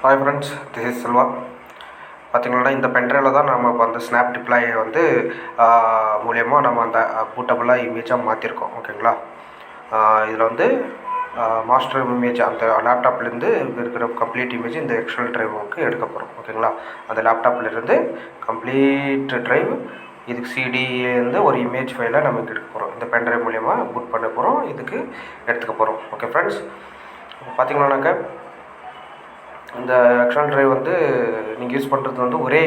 Hi friends, this is Selva. பார்த்திங்கன்னா இந்த பென்ட்ரைவில் தான் நம்ம இப்போ அந்த ஸ்னாப் டிப்ளாயை வந்து மூலயமா நம்ம அந்த பூட்டபுளாக இமேஜாக மாற்றிருக்கோம். ஓகேங்களா, இதில் வந்து மாஸ்டர் இமேஜ் அந்த லேப்டாப்லேருந்து இருக்கிற கம்ப்ளீட் இமேஜ் இந்த எக்ஸ்டர்னல் ட்ரைவுக்கு எடுக்க போகிறோம். ஓகேங்களா, அந்த லேப்டாப்லேருந்து கம்ப்ளீட் ட்ரைவ் இதுக்கு சிடிலேருந்து ஒரு இமேஜ் ஃபைலை நம்ம இங்கே எடுக்க போகிறோம். இந்த பென்ட்ரைவ் மூலயமா பூட் பண்ண போகிறோம், இதுக்கு எடுத்துக்க போகிறோம். ஓகே ஃப்ரெண்ட்ஸ், பார்த்திங்கன்னாக்கா இந்த எக்ஸ்டர்னல் ட்ரைவ் வந்து நீங்கள் யூஸ் பண்ணுறது வந்து ஒரே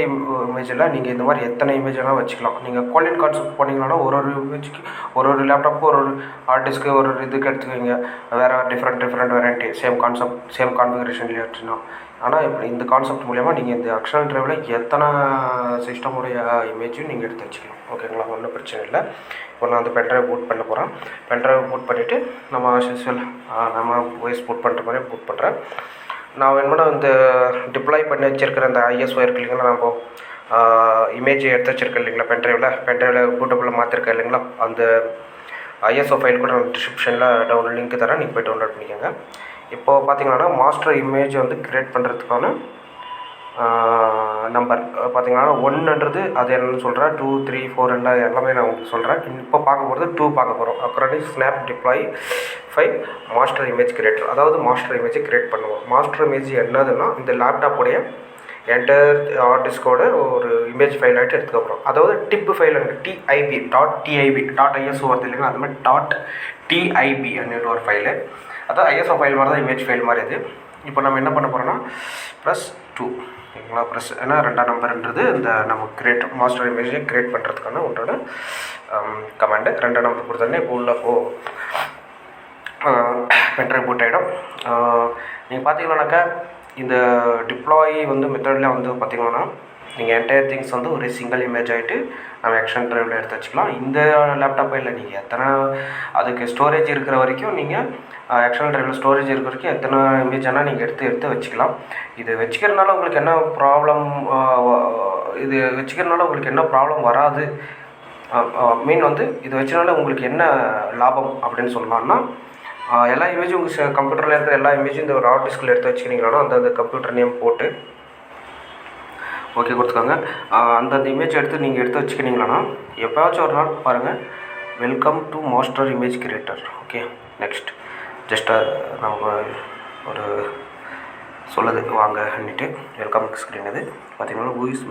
இமேஜில் நீங்கள் இந்த மாதிரி எத்தனை இமேஜ் வேணால் வச்சுக்கலாம். நீங்கள் குவாலிட்டி கான்செப்ட் போனீங்கன்னா ஒரு இமேஜுக்கு ஒரு லேப்டாப்புக்கு ஒரு ஹார்ட் டிஸ்க்கு ஒரு இதுக்கு எடுத்துக்குவீங்க. வேறு different variety same concept same கான்ஃபிகரேஷன்லேயே எடுத்துனா. ஆனால் இப்போ இந்த கான்செப்ட் மூலயமா நீங்கள் இந்த எக்ஸ்டர்னல் ட்ரைவில் எத்தனை சிஸ்டமுடைய இமேஜும் நீங்கள் எடுத்து வச்சுக்கலாம். ஓகேங்களா, ஒன்றும் பிரச்சனை இல்லை. இப்போ நான் அந்த பென்ட்ரைவ் பூட் பண்ண போகிறேன். பென்ட்ரைவ் பூட் பண்ணிவிட்டு நம்ம யூஸ்வல் நம்ம வாய்ஸ் பூட் பண்ணுற மாதிரி பூட் பண்ணுறேன். நான் வேணும்னா இந்த டிப்ளாய் பண்ணி வச்சுருக்கிற அந்த ஐஎஸ்ஓ இருக்கு இல்லைங்களா, நம்ம இமேஜ் எடுத்து வச்சுருக்கேன் இல்லைங்களா, பென்ட்ரைவில் பூட்டபிளில் மாற்றிருக்கேன் இல்லைங்களா, அந்த ஐஎஸ்ஓ ஃபைல் கூட நான் டிஸ்கிரிப்ஷனில் டவுன்லோட் லிங்க் தரேன், நீங்கள் போய் டவுன்லோட் பண்ணிக்கோங்க. இப்போது பார்த்தீங்கன்னா மாஸ்டர் இமேஜ் வந்து க்ரியேட் பண்ணுறதுக்கான நம்பர் பார்த்தீங்கன்னா 1ன்றது அது என்னென்னு சொல்கிறேன், 2, 3, 4 எல்லாமே நான் உங்களுக்கு சொல்கிறேன். இப்போ பார்க்க போகிறது 2 பார்க்க போகிறோம். Acronis Snap Deploy 5 master image creator, அதாவது மாஸ்டர் இமேஜை கிரியேட் பண்ணுவோம். மாஸ்டர் இமேஜ் என்னதுன்னா இந்த லேப்டாப்புடைய என்டர் ஹார்ட் டிஸ்கோட ஒரு இமேஜ் ஃபைல் ஆகிட்டு எடுத்துக்க போகிறோம். அதாவது டிப் ஃபைல் .tif.ISO வருது இல்லைங்களா, அது மாதிரி .tib அப்படின்ற ஒரு ஃபைலு. அதாவது ஐஎஸ்ஓ ஃபைல் மாதிரி தான், இமேஜ் ஃபைல் மாதிரி இது. இப்போ நம்ம என்ன பண்ண போகிறோம்னா +2 ஓகேங்களா, ப்ளஸ் ஏன்னா 2ஆம் நம்பர்ன்றது இந்த நம்ம மாஸ்டர் இமேஜை க்ரியேட் பண்ணுறதுக்கான உங்களோட கமாண்டு. 2ஆம் நம்பர் கொடுத்தோன்னே இப்போ உள்ள பென்ட்ரைவ் பூட் ஆகிடும். நீங்கள் பார்த்தீங்கன்னாக்கா இந்த டிப்ளாய் வந்து மெத்தடில் வந்து பார்த்திங்கன்னா நீங்கள் என்டையர் திங்ஸ் வந்து ஒரு சிங்கிள் இமேஜ் ஆகிட்டு நம்ம எக்ஸ்டர்னல் ட்ரைவில் எடுத்து வச்சுக்கலாம். இந்த லேப்டாப்பில் இல்லை, நீங்கள் எத்தனை அதுக்கு ஸ்டோரேஜ் இருக்கிற வரைக்கும் நீங்கள் எக்ஸ்டர்னல் ட்ரைவில் ஸ்டோரேஜ் இருக்கிற வரைக்கும் எத்தனை இமேஜ் ஆனால் நீங்கள் எடுத்து வச்சுக்கலாம். இது வச்சுக்கிறதுனால உங்களுக்கு என்ன ப்ராப்ளம், உங்களுக்கு என்ன ப்ராப்ளம் வராது, மீன் வந்து இது வச்சனால உங்களுக்கு என்ன லாபம் அப்படின்னு சொல்லலாம்னா, எல்லா இமேஜும் உங்கள் கம்ப்யூட்டரில் இருக்கிற எல்லா இமேஜும் இந்த ஒரு ஹார்ட் டிஸ்கில் எடுத்து வச்சுக்கினீங்கன்னா அந்த கம்ப்யூட்டர் நேம் போட்டு ஓகே கொடுத்துக்காங்க. அந்தந்த இமேஜ் நீங்கள் எடுத்து வச்சுக்கினீங்கன்னா எப்போயாச்சும் ஒரு நாள் பாருங்கள், welcome to master image creator. Okay, next just நம்ம ஒரு சொல்லுது வாங்கன்னுட்டு வெல்கம் ஸ்க்ரீன். இது பார்த்திங்கன்னா ஹூஇஸ்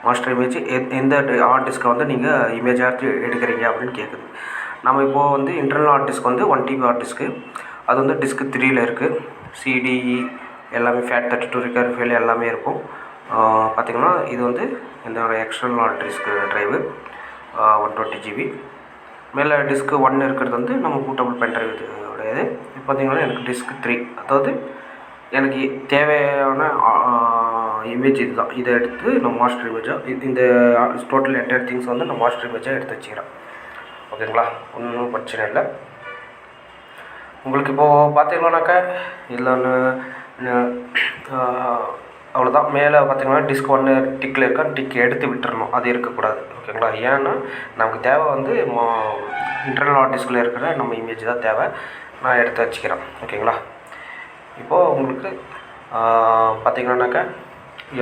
மாஸ்டர் இமேஜ் எந்த ஹார்ட் டிஸ்க்கை வந்து நீங்கள் இமேஜாக எடுக்கிறீங்க அப்படின்னு கேட்குது. நம்ம இப்போது வந்து இன்டர்னல் ஹார்ட் டிஸ்க் வந்து 1 TB ஹார்ட் டிஸ்க்கு, அது வந்து டிஸ்க்கு 3ல் இருக்குது. சிடிஇ எல்லாமே FAT32 ரிகவரி ஃபைல் எல்லாமே இருக்கும். பார்த்திங்கன்னா இது வந்து என்னோட external hard disk drive 120 GB. மேலே டிஸ்க்கு 1 இருக்கிறது வந்து நம்ம பூட்டபிள் பென்ட்ரைவ் உடையது. இப்போ பார்த்திங்கன்னா எனக்கு டிஸ்க்கு 3, அதாவது எனக்கு தேவையான இமேஜ் இதுதான். இதை எடுத்து நம்ம மாஸ்டர் இமேஜாக இந்த டோட்டல் என்டையர் திங்ஸ் வந்து நான் மாஸ்டர் இமேஜாக எடுத்து வச்சுக்கிறேன். ஓகேங்களா, ஒன்றும் பிரச்சனை இல்லை. உங்களுக்கு இப்போது பார்த்தீங்கன்னாக்கா இதில் அவ்வளோதான். மேலே பார்த்தீங்கன்னா டிஸ்க் 1 டிக்கில் இருக்கான்னு டிக் எடுத்து விட்டுறணும், அது இருக்கக்கூடாது. ஓகேங்களா, ஏன்னா நமக்கு தேவை வந்து இன்டர்னல் ஹார்ட் டிஸ்கில் இருக்கிற நம்ம இமேஜ் தான் தேவை. நான் எடுத்து வச்சுக்கிறேன். ஓகேங்களா, இப்போது உங்களுக்கு பார்த்தீங்கன்னாக்கா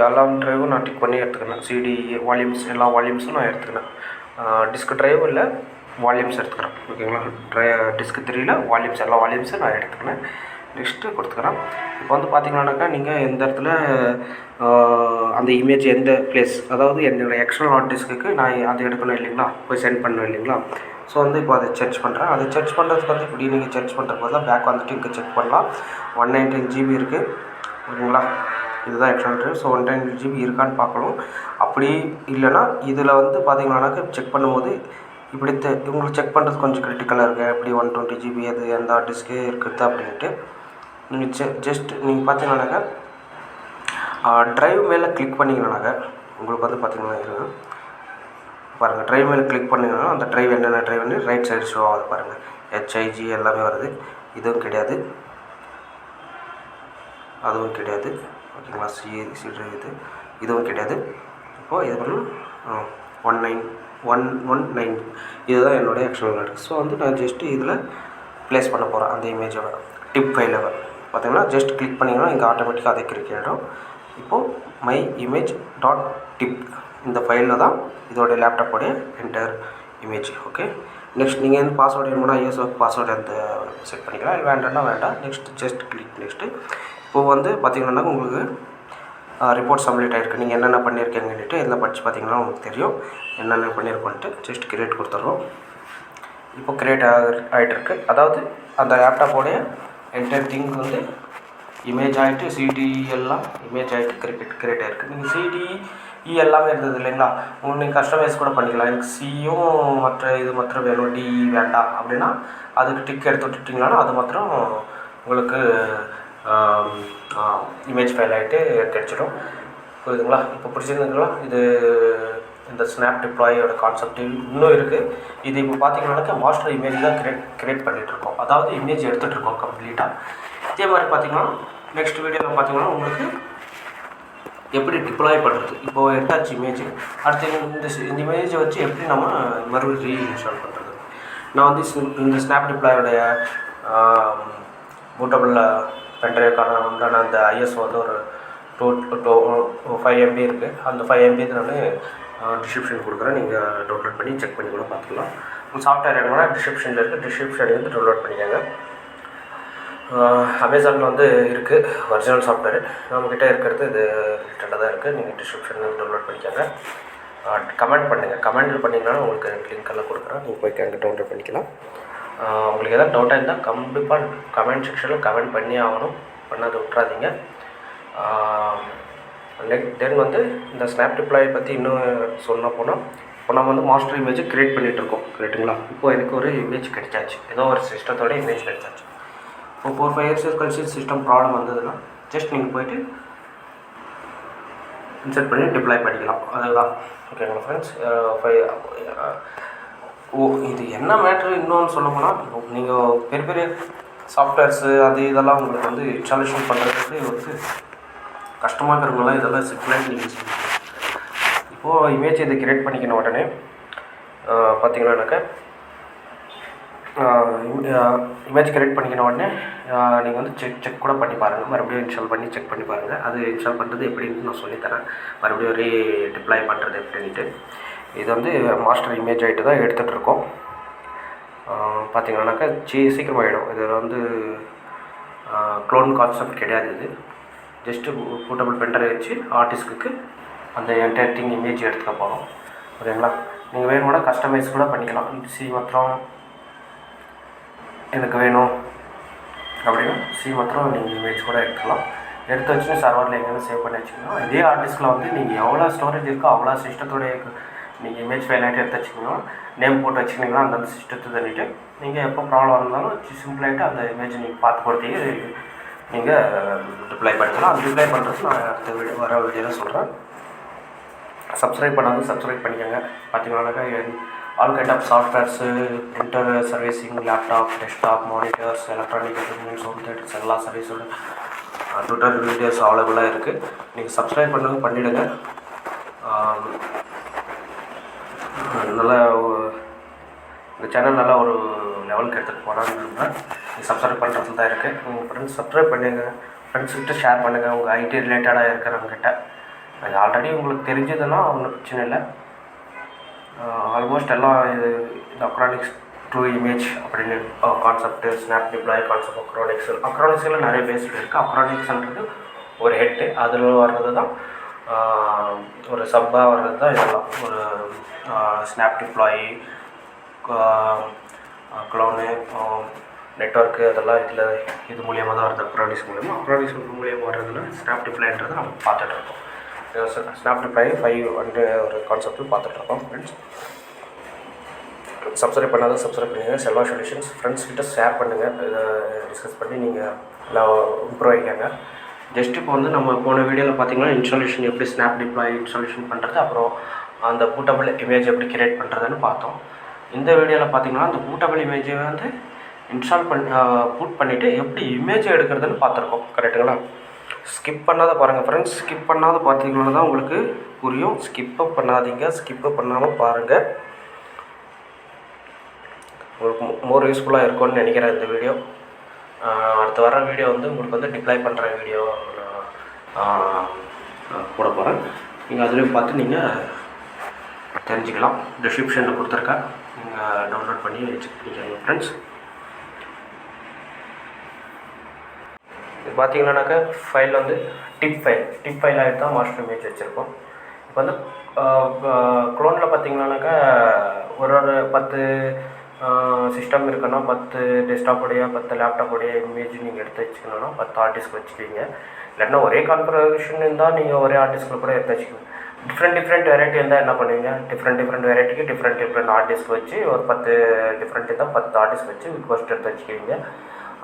எல்லா ட்ரைவும் நான் டிக் பண்ணி எடுத்துக்கிறேன். சிடி வால்யூம்ஸ் எல்லா வால்யூம்ஸும் நான் எடுத்துக்கிறேன். டிஸ்க் ட்ரைவ் இல்லை, வால்யூம்ஸ் எடுத்துக்கிறேன். ஓகேங்களா, டிஸ்க் 3ல் வால்யூம்ஸ் எல்லா வால்யூம்ஸும் நான் எடுத்துக்கிறேன். நெக்ஸ்ட்டு கொடுத்துக்கிறேன். இப்போ வந்து பார்த்திங்கன்னாக்கா நீங்கள் எந்த இடத்துல அந்த இமேஜ் எந்த பிளேஸ், அதாவது என்னோடய எக்ஸ்டர்னல் ஹார்ட் டிஸ்க்கு நான் அதை எடுக்கணும் இல்லைங்களா, போய் சென்ட் பண்ணணும் இல்லைங்களா. ஸோ வந்து இப்போ அதை சர்ச் பண்ணுறேன். அதை சர்ச் பண்ணுறதுக்கு வந்து இப்படி நீங்கள் சர்ச் பண்ணுறது போது தான் பேக் வந்துட்டு இங்கே செக் பண்ணலாம். 119 GB இருக்குது. ஓகேங்களா, இதுதான் எக்ஸ்டர்னல் ட்ரைவ். ஸோ 119 GB இருக்கான்னு பார்க்கணும். அப்படி இல்லைன்னா இதில் வந்து பார்த்திங்கன்னாக்கா செக் பண்ணும்போது இப்படி உங்களுக்கு செக் பண்ணுறது கொஞ்சம் கிரிட்டிக்கலாக இருக்குது. எப்படி 120 GB அது எந்த ஹார்ட் டிஸ்க்கு இருக்குது அப்படின்ட்டு நீங்கள் ஜஸ்ட் நீங்கள் பார்த்தீங்கன்னாக்கா ட்ரைவ் மேலே கிளிக் பண்ணிங்கன்னாக்கா உங்களுக்கு வந்து பார்த்திங்கன்னா பாருங்கள், ட்ரைவ் மேலே கிளிக் பண்ணிங்கன்னா அந்த ட்ரைவ் என்னென்ன ட்ரைவ்னு ரைட் சைடு ஷோ ஆகுது பாருங்கள். HIG எல்லாமே வருது. இதுவும் கிடையாது, அதுவும் கிடையாது. ஓகேங்களா, சி ட்ரைவ் இதுவும் கிடையாது. இப்போது இது பண்ணால் 119 இதுதான் என்னுடைய எக்ஸ்டர்னல் ஹார்ட் டிஸ்க். ஸோ வந்து நான் ஜஸ்ட்டு இதில் ப்ளேஸ் பண்ண போகிறேன் அந்த இமேஜோட டிப் ஃபைலை. பார்த்தீங்கன்னா ஜஸ்ட் கிளிக் பண்ணிங்கன்னா இங்கே ஆட்டோமேட்டிக்காக அதை கிளிக் ஆகிடும். இப்போது மை இமேஜ் டாட் டிப் இந்த ஃபைலில் தான் இதோடைய லேப்டாப்போடைய என்டர் இமேஜ். ஓகே, நெக்ஸ்ட் நீங்கள் வந்து பாஸ்வேர்டு வேணும்னா ஐஎஸ்ஓக்கு பாஸ்வேர்டு அந்த செட் பண்ணிக்கலாம், இல்லை வேண்டாம்னா வேண்டாம். Next just click. நெக்ஸ்ட்டு இப்போது வந்து பார்த்திங்கன்னா உங்களுக்கு ரிப்போர்ட் சப்மிட் ஆகிருக்கு. நீங்கள் என்னென்ன பண்ணியிருக்கீங்கன்னுட்டு இதில் படித்து பார்த்தீங்கன்னா உங்களுக்கு தெரியும் என்னென்ன பண்ணியிருக்கோன்ட்டு. ஜஸ்ட் கிரியேட் கொடுத்துட்றோம். இப்போ கிரியேட் ஆகிட்டுருக்கு. அதாவது அந்த லேப்டாப்போடைய என்டையர் திங் வந்து இமேஜ் ஆகிட்டு சிடிஇ எல்லாம் இமேஜ் ஆகிட்டு கிரியேட் ஆகிருக்கு. நீங்கள் சிடிஇ எல்லாமே இருந்தது இல்லைங்களா, உங்களுக்கு நீங்கள் கஸ்டமைஸ் கூட பண்ணிக்கலாம். எனக்கு சியும் மற்ற வேணும், டிஇ வேண்டாம் அப்படின்னா அதுக்கு டிக் எடுத்து விட்டுட்டிங்கன்னா அது மாத்திரம் உங்களுக்கு இமேஜ் ஃபைல் ஆகிட்டு கிடச்சிடும். புரியுதுங்களா? இப்போ பிடிச்சிருந்துங்களா? இந்த ஸ்னாப் டிப்ளாயோட கான்செப்ட் இன்னும் இருக்குது. இது இப்போ பார்த்தீங்கன்னாக்கா மாஸ்டர் இமேஜ் தான் கிரியேட் பண்ணிகிட்ருக்கோம். அதாவது இமேஜ் எடுத்துகிட்ருக்கோம் கம்ப்ளீட்டாக. இதே மாதிரி பார்த்தீங்கன்னா நெக்ஸ்ட் வீடியோவில் பார்த்தீங்கன்னா உங்களுக்கு எப்படி டிப்ளாய் பண்ணுறது. இப்போது எடுத்தாச்சு இமேஜ், அடுத்து இந்த இமேஜை வச்சு எப்படி நம்ம மறுபடியும் ரீஇன்ஸ்டால் பண்ணுறது. நான் வந்து இந்த ஸ்னாப் டிப்ளாயோடைய பூட்டபிள் பென்ட்ரைவுக்கான உண்டான அந்த ஐஎஸ்ஓ வந்து ஒரு 5 MB இருக்குது. அந்த 5 MB நான் டிஸ்கிரிப்ஷன் கொடுக்குறேன், நீங்கள் டவுன்லோட் பண்ணி செக் பண்ணி கூட பார்த்துக்கலாம். சாஃப்ட்வேர் வேணும்னா டிஸ்கிரிப்ஷனில் இருக்குது, டிஸ்கிரிப்ஷன்லேருந்து டவுன்லோட் பண்ணிக்கோங்க. அமேசானில் வந்து இருக்குது ஒரிஜினல் சாஃப்ட்வேர், நம்மக்கிட்ட இருக்கிறது இது ரிலேட்டடாக தான் இருக்குது. நீங்கள் டிஸ்கிரிப்ஷன்லேருந்து டவுன்லோட் பண்ணிக்கோங்க. கமெண்ட் பண்ணுங்கள், கமெண்ட் பண்ணிங்கன்னா உங்களுக்கு லிங்க் எல்லாம் கொடுக்குறேன், நீங்கள் போய் அங்கே டவுன்லோட் பண்ணிக்கலாம். உங்களுக்கு எதாவது டவுட்டாக இருந்தால் கண்டிப்பாக கமெண்ட் செக்ஷனில் கமெண்ட் பண்ணி ஆகணும், பண்ணாத விட்றாதீங்க. தென் வந்து இந்த ஸ்னாப் டிப்ளாய் பற்றி இன்னும் சொல்ல போனால், இப்போ நம்ம வந்து மாஸ்டர் இமேஜை க்ரியேட் பண்ணிகிட்ருக்கோம், கரெக்டுங்களா? இப்போது எனக்கு ஒரு இமேஜ் கிடைச்சாச்சு, ஏதோ ஒரு சிஸ்டத்தோட இமேஜ் கிடைச்சாச்சு. இப்போ 4-5 years கழிச்சு சிஸ்டம் ப்ராப்ளம் வந்ததுன்னா ஜஸ்ட் நீங்கள் போய்ட்டு இன்சர்ட் பண்ணி டிப்ளாய் பண்ணிக்கலாம், அதுதான். ஓகேங்களா ஃப்ரெண்ட்ஸ்? இது என்ன மேட்ரு இன்னொன்று சொல்ல போனால், நீங்கள் பெரிய சாஃப்ட்வேர்ஸு இதெல்லாம் உங்களுக்கு வந்து இன்ஸ்டாலேஷன் பண்ணுறதுக்கு வந்து கஷ்டமாக இருக்கிறவங்களாம் இதெல்லாம் சிம்பிளாக நீங்கள் செய்யணும். இப்போது இமேஜ் இதை கிரியேட் பண்ணிக்கணும். உடனே பார்த்தீங்கன்னாக்கா இமேஜ் கிரியேட் பண்ணிக்கின உடனே நீங்கள் வந்து செக் கூட பண்ணி பாருங்கள், மறுபடியும் இன்ஸ்டால் பண்ணி செக் பண்ணி பாருங்கள். அது இன்ஸ்டால் பண்ணுறது எப்படின்னு நான் சொல்லித்தரேன், மறுபடியும் டிப்ளாய் பண்ணுறது எப்படின்ட்டு. இது வந்து மாஸ்டர் இமேஜ் ஆகிட்டு தான் எடுத்துகிட்ருக்கோம். பார்த்தீங்கன்னாக்கா சீக்கிரமாகிடும். இதில் வந்து க்ளோன் கான்செப்ட் கிடையாது. இது ஜஸ்ட்டு போர்ட்டபிள் பென்ட்ரைவ் வச்சு ஆர்டிஸ்ட்டுக்கு அந்த என்டையர் திங் இமேஜ் எடுத்துக்க போகிறோம். ஓகேங்களா? நீங்கள் வேணும்னா கஸ்டமைஸ் கூட பண்ணிக்கலாம். மாத்திரம் எனக்கு வேணும் அப்படின்னா மாத்திரம் நீங்கள் இமேஜ் கூட எடுத்துக்கலாம். எடுத்து வச்சுன்னு சர்வரில் எங்கேயும் சேவ் பண்ணி வச்சுக்கணும். இதே ஆர்டிஸ்ட்டில் வந்து நீங்கள் எவ்வளோ ஸ்டோரேஜ் இருக்கோ அவ்வளோ சிஸ்டத்தோடைய நீங்கள் இமேஜ் ஃபைல் ஆகிட்டு எடுத்து வச்சுக்கணும், நேம் போட்டு வச்சுக்கிங்கன்னா அந்தந்த சிஸ்டத்தை தள்ளிட்டு நீங்கள் எப்போ ப்ராப்ளம் இருந்தாலும் சிம்பிளாகிட்டு அந்த இமேஜ் நீங்கள் பார்த்து பொறுத்தையே நீங்கள் டிப்ளை பண்ணிக்கலாம். அது டிப்ளை பண்ணுறது நான் அடுத்த வர வீடியோவில் சொல்கிறேன். சப்ஸ்கிரைப் பண்ணாலும் சப்ஸ்கிரைப் பண்ணிக்கோங்க. பார்த்தீங்கன்னாக்கா all kind of softwares, printer servicing, laptop, desktop, monitors, electronic equipments, home theaters எல்லா சர்வீஸோட ட்விட்டர் வீடியோஸ் அவைலபிளாக இருக்குது. நீங்கள் சப்ஸ்கிரைப் பண்ணாலும் பண்ணிவிடுங்க. நல்லா இந்த சேனல் நல்லா ஒரு லெவலுக்கு எடுத்துகிட்டு போகலான்னு நம்புகிறேன். நீங்கள் சப்ஸ்கிரைப் பண்ணுறது தான் இருக்குது. உங்கள் ஃப்ரெண்ட்ஸ் சப்ஸ்கிரைப் பண்ணுங்கள், ஃப்ரெண்ட்ஸ்கிட்ட ஷேர் பண்ணுங்கள். உங்கள் ஐடி ரிலேட்டடாக இருக்கிறவங்ககிட்ட அது ஆல்ரெடி உங்களுக்கு தெரிஞ்சதுன்னா ஒன்றும் பிரச்சனை இல்லை. ஆல்மோஸ்ட் எல்லாம் இது இந்த அக்ரானிக்ஸ் ட்ரூ இமேஜ் அப்படின்னு கான்செப்ட்டு, ஸ்னாப் டிப்ளாய் கான்செப்ட், அக்ரானிக்ஸில் நிறைய பேஸ்டு இருக்குது. அக்ரானிக்ஸ்ன்றது ஒரு ஹெட்டு, அதில் வர்றது தான் ஒரு சப்பாக வர்றது தான் இதெல்லாம். ஒரு ஸ்னாப் டிப்ளாய், க்ளோனு, நெட்வொர்க்கு அதெல்லாம் இது மூலியமாக தான் வருது. அக்ரானிக்ஸ் மூலியமாக வர்றதுல ஸ்னாப் டிப்ளாய்ன்றதை நம்ம பார்த்துட்ருக்கோம். ஸ்னாப் டிப்ளாய் 5 ஒரு கான்செப்ட் பார்த்துட்ருக்கோம். ஃப்ரெண்ட்ஸ் சப்ஸ்கிரைப் பண்ணாதான் சப்ஸ்கிரைப் பண்ணுங்கள். செல்வா சொல்யூஷன்ஸ் ஃப்ரெண்ட்ஸ்கிட்ட ஷேர் பண்ணுங்கள். இதை டிஸ்கஸ் பண்ணி நீங்கள் எல்லாம் இம்ப்ரூவ் ஆகிக்காங்க. ஜஸ்ட் இப்போ வந்து நம்ம போன வீடியோவில் பார்த்தீங்கன்னா இன்ஸ்டாலேஷன் எப்படி ஸ்னாப் டிப்ளாய் இன்ஸ்டாலேஷன் பண்ணுறது, அப்புறம் அந்த பூட்டபிள் இமேஜ் எப்படி கிரியேட் பண்ணுறதுன்னு பார்த்தோம். இந்த வீடியோவில் பார்த்தீங்கன்னா அந்த பூட்டபிள் இமேஜை வந்து இன்ஸ்டால் பூட் பண்ணிவிட்டு எப்படி இமேஜை எடுக்கிறதுன்னு பார்த்துருக்கோம். கரெக்டுங்களா? ஸ்கிப் பண்ணாத பாருங்கள் ஃப்ரெண்ட்ஸ். ஸ்கிப் பண்ணாத பார்த்தீங்கன்னா தான் உங்களுக்கு புரியும். ஸ்கிப்பை பண்ணாதீங்க, ஸ்கிப்பை பண்ணாமல் பாருங்கள். உங்களுக்கு மோர் யூஸ்ஃபுல்லாக இருக்கும்னு நினைக்கிறேன் இந்த வீடியோ. அடுத்து வர வீடியோ வந்து உங்களுக்கு வந்து டிப்ளாய் பண்ணுற வீடியோ போட போகிறேன். நீங்கள் அதுலேயும் பார்த்து நீங்கள் தெரிஞ்சுக்கலாம். டிஸ்கிரிப்ஷனில் கொடுத்துருக்கேன், நீங்கள் டவுன்லோட் பண்ணி செக் பண்ணிக்கோங்க ஃப்ரெண்ட்ஸ். இது பார்த்தீங்கன்னாக்கா ஃபைல் வந்து டிப் ஃபைல் ஆகிட்டு தான் மாஸ்டர் இமேஜ் வச்சுருக்கோம். இப்போ வந்து க்ளோனில் பார்த்தீங்கன்னாக்கா ஒரு 10 சிஸ்டம் இருக்குன்னா 10 டெஸ்க்டாப்போடைய 10 லேப்டாப்போடைய இமேஜ் நீங்கள் எடுத்து வச்சுக்கணுன்னா 10 ஆர்டிஸ்க் வச்சுக்குவீங்க. இல்லைன்னா ஒரே கான்ஃபிகரேஷன் இருந்தால் நீங்கள் ஒரே ஆர்டிஸ்கில் கூட எடுத்து வச்சுக்கோங்க. டிஃப்ரெண்ட் வெரைட்டி இருந்தால் என்ன பண்ணுவீங்க, டிஃப்ரெண்ட் வெரைட்டிக்கு டிஃப்ரெண்ட் ஆர்டிஸ்க் வச்சு ஒரு 10 டிஃப்ரெண்ட் இருந்தால் 10 ஆர்டிஸ்க் வச்சு ரிக்வஸ்ட் எடுத்து வச்சுக்குவீங்க.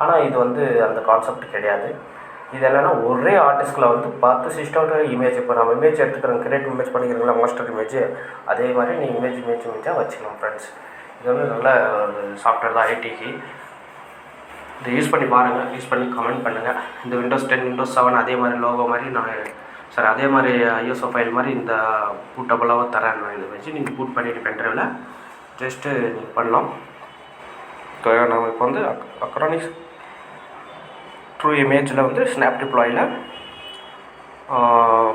ஆனால் இது வந்து அந்த கான்செப்ட் கிடையாது. இது என்னென்னா ஒரே ஆர்டிஸ்கில் வந்து 10 சிஸ்டமோட இமேஜ், இப்போ நம்ம இமேஜ் எடுத்துக்கிறோம், கிரியேட் இமேஜ் பண்ணிக்கிறீங்களா மாஸ்டர் இமேஜ், அதே மாதிரி நீங்கள் இமேஜாக வச்சுக்கலாம் ஃப்ரெண்ட்ஸ். இது வந்து நல்ல சாஃப்ட்வேர் தான் ஐடிக்கு. இதை யூஸ் பண்ணி பாருங்கள், யூஸ் பண்ணி கமெண்ட் பண்ணுங்கள். இந்த Windows 10 Windows 7 அதே மாதிரி லோகோ மாதிரி அதே மாதிரி ஐஎஸ்ஓ ஃபைல் மாதிரி இந்த பூட்டபுளாக தரேன். நான் இதை வச்சு நீங்கள் பூட் பண்ணிவிட்டு பென்ட்ரைவில் ஜஸ்ட்டு நீங்கள் பண்ணலாம். நம்ம இப்போ வந்து அக்ரானிஸ் ட்ரூ இமேஜில் வந்து ஸ்னாப் டிப்ளாயில்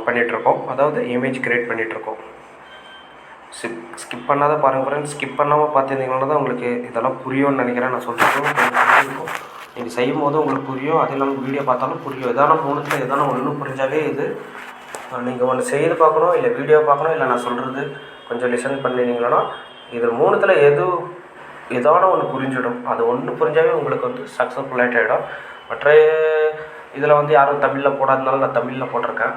பண்ணிகிட்ருக்கோம். அதாவது இமேஜ் க்ரியேட் பண்ணிகிட்ருக்கோம். ஸ்கிப் பண்ணாத பாருங்கள் ஃப்ரெண்ட்ஸ். ஸ்கிப் பண்ணாமல் பார்த்துருந்தீங்கன்னா தான் உங்களுக்கு இதெல்லாம் புரியும்னு நினைக்கிறேன். நான் சொல்லியிருக்கோம், நீங்கள் செய்யும் போது உங்களுக்கு புரியும். அது இல்லாமல் வீடியோ பார்த்தாலும் புரியும். எதான மூணுத்தில் எதான ஒன்று புரிஞ்சாவே இது நீங்கள் ஒன்று செய்து பார்க்கணும், இல்லை வீடியோ பார்க்கணும், இல்லை நான் சொல்கிறது கொஞ்சம் லிசன் பண்ணினீங்கன்னா இது மூணுத்தில் ஏதான ஒன்று புரிஞ்சிடும். அது ஒன்று புரிஞ்சாவே உங்களுக்கு வந்து சக்ஸஸ்ஃபுல் ஆகிடும். மற்ற இதில் வந்து யாரும் தமிழில் போடாதனால நான் தமிழில் போட்டிருக்கேன்.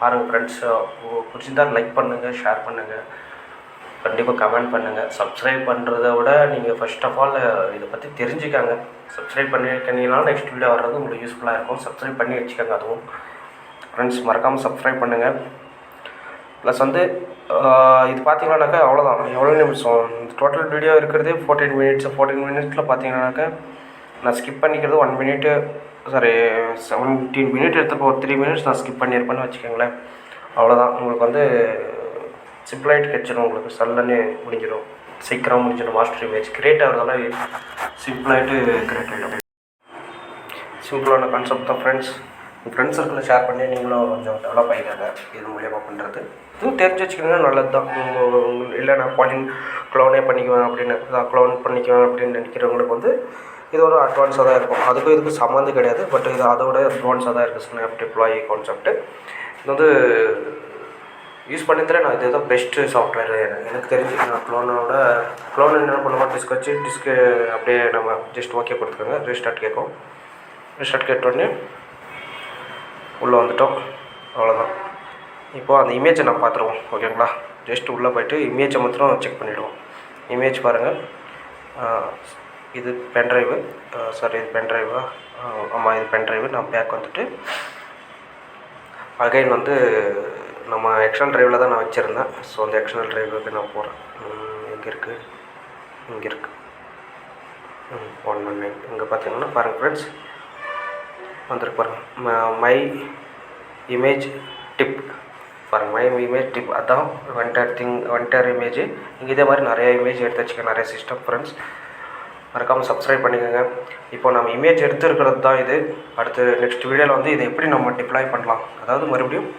பாருங்கள் ஃப்ரெண்ட்ஸ், பிடிச்சிருந்தால் லைக் பண்ணுங்கள், ஷேர் பண்ணுங்கள், கண்டிப்பாக கமெண்ட் பண்ணுங்கள். சப்ஸ்கிரைப் பண்ணுறத விட நீங்கள் ஃபர்ஸ்ட் ஆஃப் ஆல் இதை பற்றி தெரிஞ்சுக்காங்க. சப்ஸ்கிரைப் பண்ணியிருக்கீங்கன்னா நெக்ஸ்ட் வீடியோ வர்றது உங்களுக்கு யூஸ்ஃபுல்லாக இருக்கும். சப்ஸ்கிரைப் பண்ணி வச்சுக்கோங்க. அதுவும் ஃப்ரெண்ட்ஸ் மறக்காமல் சப்ஸ்கிரைப் பண்ணுங்கள். ப்ளஸ் வந்து இது பார்த்தீங்கன்னாக்கா அவ்வளோதான். எவ்வளோ நிமிஷம் டோட்டல் வீடியோ இருக்கிறதே 14 மினிட்ஸில் பார்த்தீங்கன்னாக்கா நான் ஸ்கிப் பண்ணிக்கிறது 1 மினிட்டு 17 மினிட் எடுத்தப்போ 3 மினிட்ஸ் நான் ஸ்கிப் பண்ணியிருப்பேன்னு வச்சுக்கோங்களேன். அவ்வளோதான். உங்களுக்கு வந்து சிம்பிளாகிட்டு கிடச்சிடும். உங்களுக்கு சல்லன்னு முடிஞ்சிடும், சீக்கிரம் முடிஞ்சிடும். மாஸ்டர் இமேஜ் கிரியேட் ஆகிறதால சிம்பிளாகிட்டு கிரியேட் ஆகிடும். சிம்பிளான கான்செப்ட் தான் ஃப்ரெண்ட்ஸ். உங்கள் ஃப்ரெண்ட்ஸ் சர்க்கிளில் ஷேர் பண்ணி நீங்களும் கொஞ்சம் டெவலப் ஆகிக்காங்க. இது மூலியமாக பண்ணுறது இதுவும் தெரிஞ்சு வச்சுக்கிங்கன்னா நல்லது தான். இல்லை நான் க்ளோனே பண்ணிக்குவேன் அப்படின்னு க்ளோன் பண்ணிக்குவேன் அப்படின்னு நினைக்கிறவங்களுக்கு வந்து இது ஒரு அட்வான்ஸாக தான் இருக்கும். அதுக்கும் இதுக்கும் சம்மந்தம் கிடையாது. பட் இது அதோட அட்வான்ஸாக தான் இருக்குது ஸ்னாப் டிப்ளாய் கான்செப்ட்டு. இது வந்து யூஸ் பண்ணதில் நான் இதுதான் பெஸ்ட்டு சாஃப்ட்வேர் எனக்கு தெரிஞ்சு. நான் க்ளோன் என்ன பண்ணுவோம், டிஸ்க்கு அப்படியே நம்ம ஜஸ்ட் ஓகே கொடுத்துக்கோங்க. ரீஸ்டார்ட் கேட்கும். ரீஸ்டார்ட் கேட்டோடனே உள்ளே வந்துட்டோம். அவ்வளோதான். இப்போது அந்த இமேஜை நான் பார்த்துருவோம். ஓகேங்களா? ஜஸ்ட் உள்ளே போய்ட்டு இமேஜை மாத்திரம் செக் பண்ணிவிடுவோம். இமேஜ் பாருங்கள். இது பென்ட்ரைவு. இது பென்ட்ரைவா? ஆமாம், இது பென்ட்ரைவு. நான் பேக் வந்துட்டு அகைன் வந்து நம்ம எக்ஸ்டர்னல் ட்ரைவில் தான் நான் வச்சுருந்தேன். ஸோ அந்த எக்ஸ்டர்னல் ட்ரைவுக்கு நான் போகிறேன். எங்கே இருக்குது? இங்கே இருக்குது. 119. இங்கே பார்த்தீங்கன்னா பாருங்கள் ஃப்ரெண்ட்ஸ் வந்துருக்கு பாருங்கள். மை இமேஜ் டிப் பாருங்கள். மை இமேஜ் டிப் அதான் வென்டர் இமேஜ். இங்கே இதே மாதிரி நிறைய இமேஜ் எடுத்து வச்சுக்க நிறைய சிஸ்டம் ஃப்ரெண்ட்ஸ். மறக்காமல் சப்ஸ்கிரைப் பண்ணிக்கோங்க. இப்போ நம்ம இமேஜ் எடுத்துருக்கிறது தான் இது. அடுத்து நெக்ஸ்ட் வீடியோவில் வந்து இதை எப்படி நம்ம டிப்ளாய் பண்ணலாம், அதாவது மறுபடியும்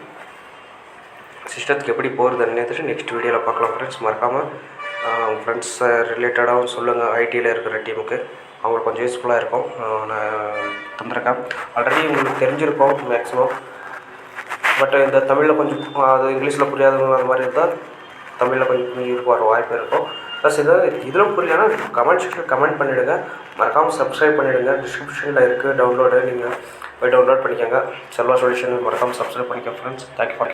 சிஸ்டத்துக்கு எப்படி போகிறதுன்னு நெக்ஸ்ட் வீடியோவில் பார்க்கலாம் ஃப்ரெண்ட்ஸ். மறக்காமல் உங்கள் ஃப்ரெண்ட்ஸ் ரிலேட்டடாகவும் சொல்லுங்கள். ஐடியில் இருக்கிற டீமுக்கு அவங்களுக்கு கொஞ்சம் யூஸ்ஃபுல்லாக இருக்கும். நான் தந்திருக்கேன். ஆல்ரெடி உங்களுக்கு தெரிஞ்சிருக்கோம் மேக்ஸிமம். பட் இந்த தமிழில் கொஞ்சம் அது இங்கிலீஷில் புரியாதவங்க அது மாதிரி இருந்தால் தமிழில் கொஞ்சம் இருக்கும், வர வாய்ப்பு இருக்கும். ப்ளஸ் இதில் புரியலன்னா கமெண்ட் செக்ஷனில் கமெண்ட் பண்ணிவிடுங்க. மறக்காமல் சப்ஸ்கிரைப் பண்ணிவிடுங்க. டிஸ்கிரிப்ஷனில் இருக்குது டவுன்லோடு. நீங்கள் போய் டவுன்லோட் பண்ணிக்கோங்க. செல்வா சொல்யூஷன். மறக்காமல் சப்ஸ்கிரைப் பண்ணிக்கோங்க ஃப்ரெண்ட்ஸ். Thank you for